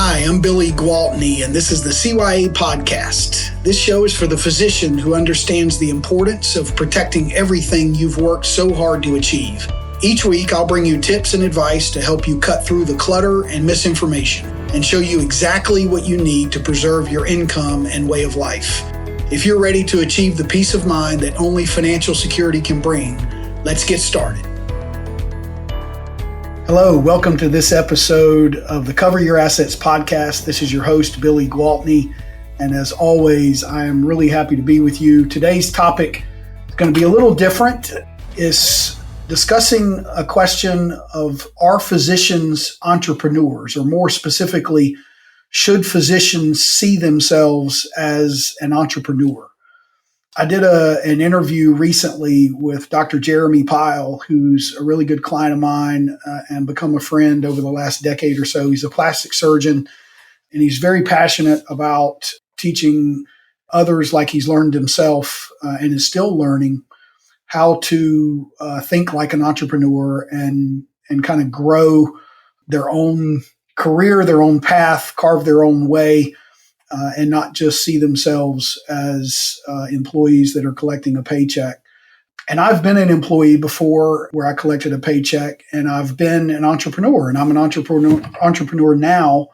Hi, I'm Billy Gwaltney, and this is the CYA Podcast. This show is for the physician who understands the importance of protecting everything you've worked so hard to achieve. Each week, I'll bring you tips and advice to help you cut through the clutter and misinformation and show you exactly what you need to preserve your income and way of life. If you're ready to achieve the peace of mind that only financial security can bring, let's get started. Hello, welcome to this episode of the Cover Your Assets podcast. This is your host, Billy Gwaltney, and as always, I am really happy to be with you. Today's topic is going to be a little different. It's discussing a question of, are physicians entrepreneurs, or more specifically, should physicians see themselves as an entrepreneur? I did an interview recently with Dr. Jeremy Pyle, who's a really good client of mine and become a friend over the last decade or so. He's a plastic surgeon, and he's very passionate about teaching others, like he's learned himself and is still learning, how to think like an entrepreneur and kind of grow their own career, their own path, carve their own way, and not just see themselves as employees that are collecting a paycheck. And I've been an employee before where I collected a paycheck, and I've been an entrepreneur, and I'm an entrepreneur now,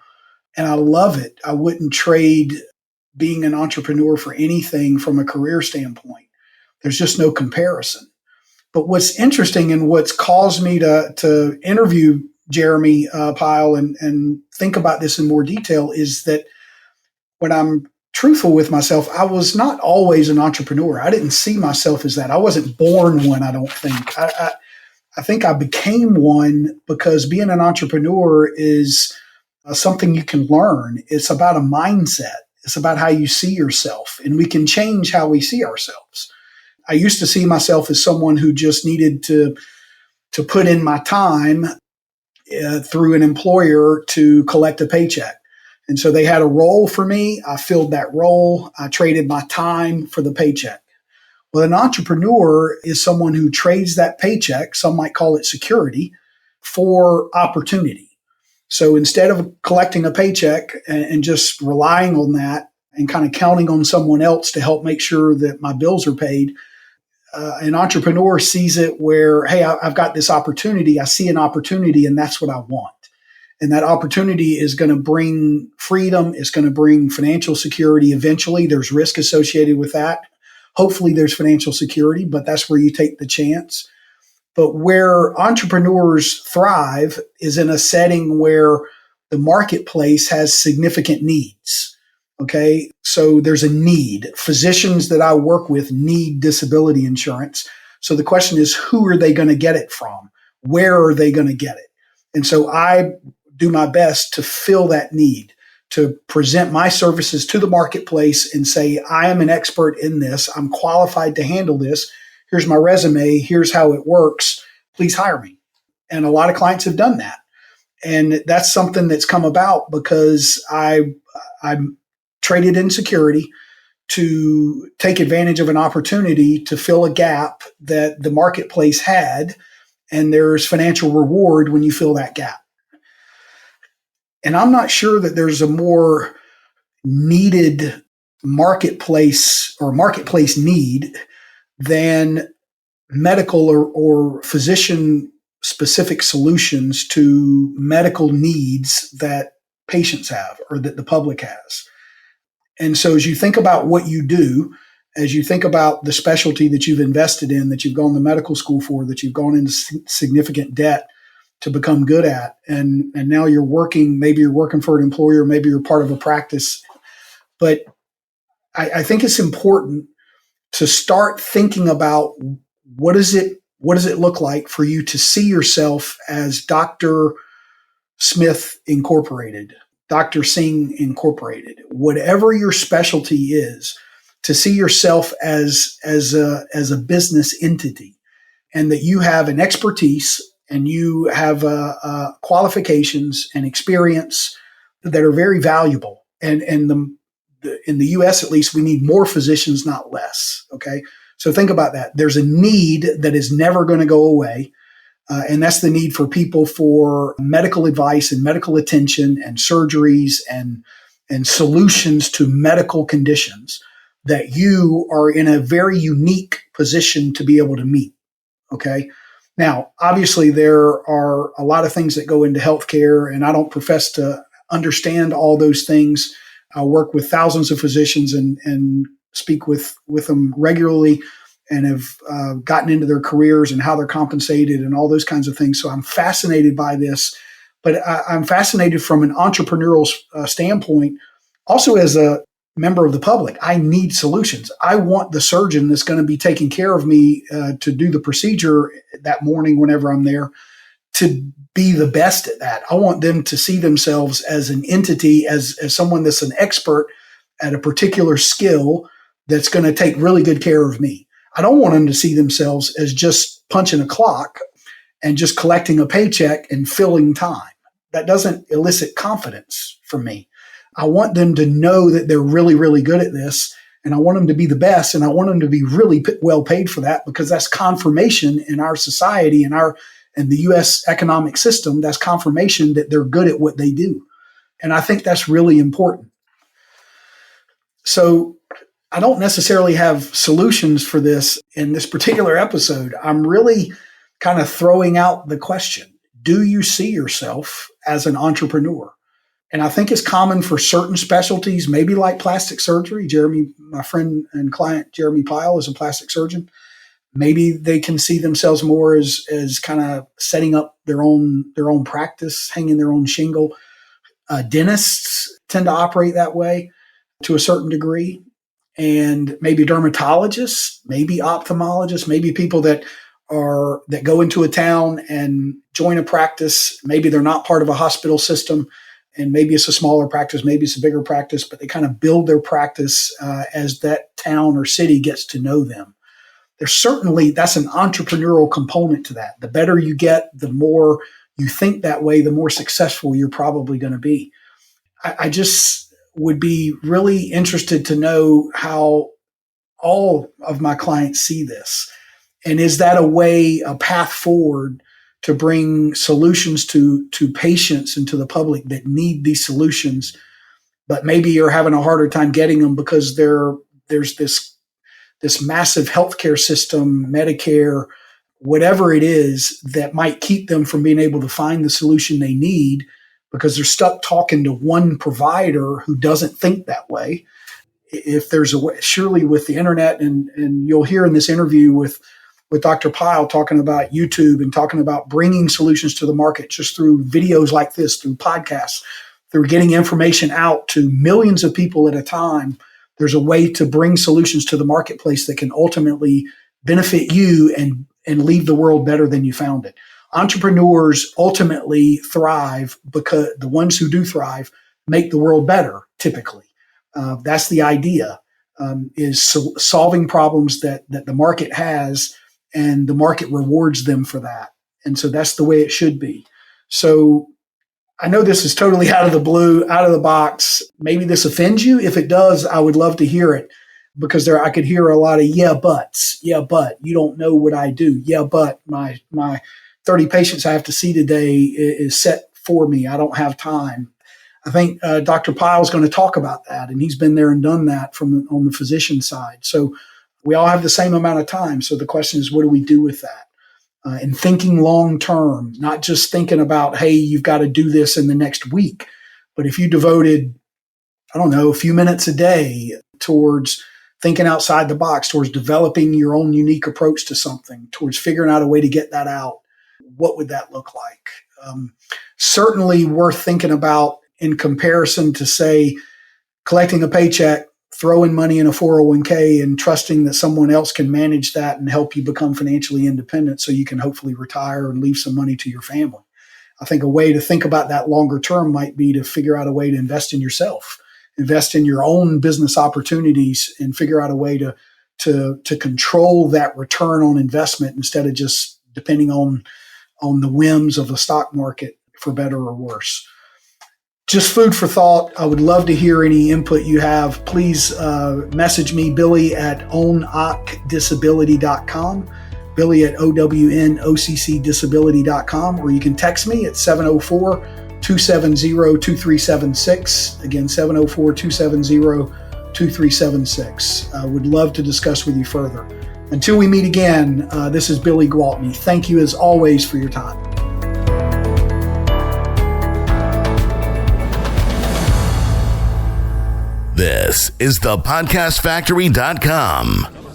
and I love it. I wouldn't trade being an entrepreneur for anything from a career standpoint. There's just no comparison. But what's interesting and what's caused me to interview Jeremy Pyle and think about this in more detail is that when I'm truthful with myself, I was not always an entrepreneur. I didn't see myself as that. I wasn't born one, I don't think. I think I became one because being an entrepreneur is something you can learn. It's about a mindset. It's about how you see yourself, and we can change how we see ourselves. I used to see myself as someone who just needed to put in my time through an employer to collect a paycheck. And so they had a role for me. I filled that role. I traded my time for the paycheck. Well, an entrepreneur is someone who trades that paycheck, some might call it security, for opportunity. So instead of collecting a paycheck and just relying on that and kind of counting on someone else to help make sure that my bills are paid, an entrepreneur sees it where, hey, I've got this opportunity. I see an opportunity, and that's what I want. And that opportunity is going to bring freedom. It's going to bring financial security. Eventually, there's risk associated with that. Hopefully, there's financial security, but that's where you take the chance. But where entrepreneurs thrive is in a setting where the marketplace has significant needs. Okay, so there's a need. Physicians that I work with need disability insurance. So the question is, who are they going to get it from? Where are they going to get it? And so I do my best to fill that need, to present my services to the marketplace and say, I am an expert in this. I'm qualified to handle this. Here's my resume. Here's how it works. Please hire me. And a lot of clients have done that. And that's something that's come about because I'm traded in security to take advantage of an opportunity to fill a gap that the marketplace had. And there's financial reward when you fill that gap. And I'm not sure that there's a more needed marketplace or marketplace need than medical or physician specific solutions to medical needs that patients have or that the public has. And so as you think about what you do, as you think about the specialty that you've invested in, that you've gone to medical school for, that you've gone into significant debt to become good at, and now you're working, maybe you're working for an employer, maybe you're part of a practice. But I think it's important to start thinking about what does it look like for you to see yourself as Dr. Smith Incorporated, Dr. Singh Incorporated, whatever your specialty is, to see yourself as a business entity, and that you have an expertise and you have qualifications and experience that are very valuable. And in the U.S., at least, we need more physicians, not less. Okay, so think about that. There's a need that is never going to go away. And that's the need for people for medical advice and medical attention and surgeries and solutions to medical conditions that you are in a very unique position to be able to meet. Okay. Now, obviously, there are a lot of things that go into healthcare, and I don't profess to understand all those things. I work with thousands of physicians and speak with them regularly, and have gotten into their careers and how they're compensated and all those kinds of things. So I'm fascinated by this, but I'm fascinated from an entrepreneurial standpoint. Also, as a member of the public, I need solutions. I want the surgeon that's going to be taking care of me to do the procedure that morning whenever I'm there to be the best at that. I want them to see themselves as an entity, as someone that's an expert at a particular skill that's going to take really good care of me. I don't want them to see themselves as just punching a clock and just collecting a paycheck and filling time. That doesn't elicit confidence from me. I want them to know that they're really, really good at this, and I want them to be the best, and I want them to be really well paid for that, because that's confirmation in our society and the U.S. economic system. That's confirmation that they're good at what they do. And I think that's really important. So I don't necessarily have solutions for this in this particular episode. I'm really kind of throwing out the question, do you see yourself as an entrepreneur? And I think it's common for certain specialties, maybe like plastic surgery. Jeremy, my friend and client, Jeremy Pyle, is a plastic surgeon. Maybe they can see themselves more as kind of setting up their own practice, hanging their own shingle. Dentists tend to operate that way to a certain degree. And maybe dermatologists, maybe ophthalmologists, maybe people that go into a town and join a practice. Maybe they're not part of a hospital system, and maybe it's a smaller practice, maybe it's a bigger practice, but they kind of build their practice as that town or city gets to know them. That's an entrepreneurial component to that. The better you get, the more you think that way, the more successful you're probably going to be. I just would be really interested to know how all of my clients see this. And is that a path forward to bring solutions to patients and to the public that need these solutions, but maybe you're having a harder time getting them because there's this massive healthcare system, Medicare, whatever it is, that might keep them from being able to find the solution they need, because they're stuck talking to one provider who doesn't think that way. If there's a way, surely with the internet, and you'll hear in this interview with Dr. Pyle talking about YouTube and talking about bringing solutions to the market just through videos like this, through podcasts, through getting information out to millions of people at a time. There's a way to bring solutions to the marketplace that can ultimately benefit you and leave the world better than you found it. Entrepreneurs ultimately thrive because the ones who do thrive make the world better, typically. That's the idea, is solving problems that the market has, and the market rewards them for that. And so that's the way it should be. So I know this is totally out of the blue, out of the box. Maybe this offends you. If it does, I would love to hear it, because I could hear a lot of yeah, buts. Yeah, but you don't know what I do. Yeah, but my 30 patients I have to see today is set for me. I don't have time. I think Dr. Pyle is going to talk about that, and he's been there and done that on the physician side. So we all have the same amount of time. So the question is, what do we do with that? And thinking long term, not just thinking about, hey, you've got to do this in the next week. But if you devoted, a few minutes a day towards thinking outside the box, towards developing your own unique approach to something, towards figuring out a way to get that out, what would that look like? Certainly worth thinking about in comparison to, say, collecting a paycheck, throwing money in a 401k, and trusting that someone else can manage that and help you become financially independent so you can hopefully retire and leave some money to your family. I think a way to think about that longer term might be to figure out a way to invest in yourself, invest in your own business opportunities, and figure out a way to control that return on investment instead of just depending on the whims of the stock market, for better or worse. Just food for thought. I would love to hear any input you have. Please message me, Billy, at ownocdisability.com. Billy at ownoccdisability.com, or you can text me at 704-270-2376. Again, 704-270-2376. I would love to discuss with you further. Until we meet again, this is Billy Gwaltney. Thank you as always for your time. This is thepodcastfactory.com.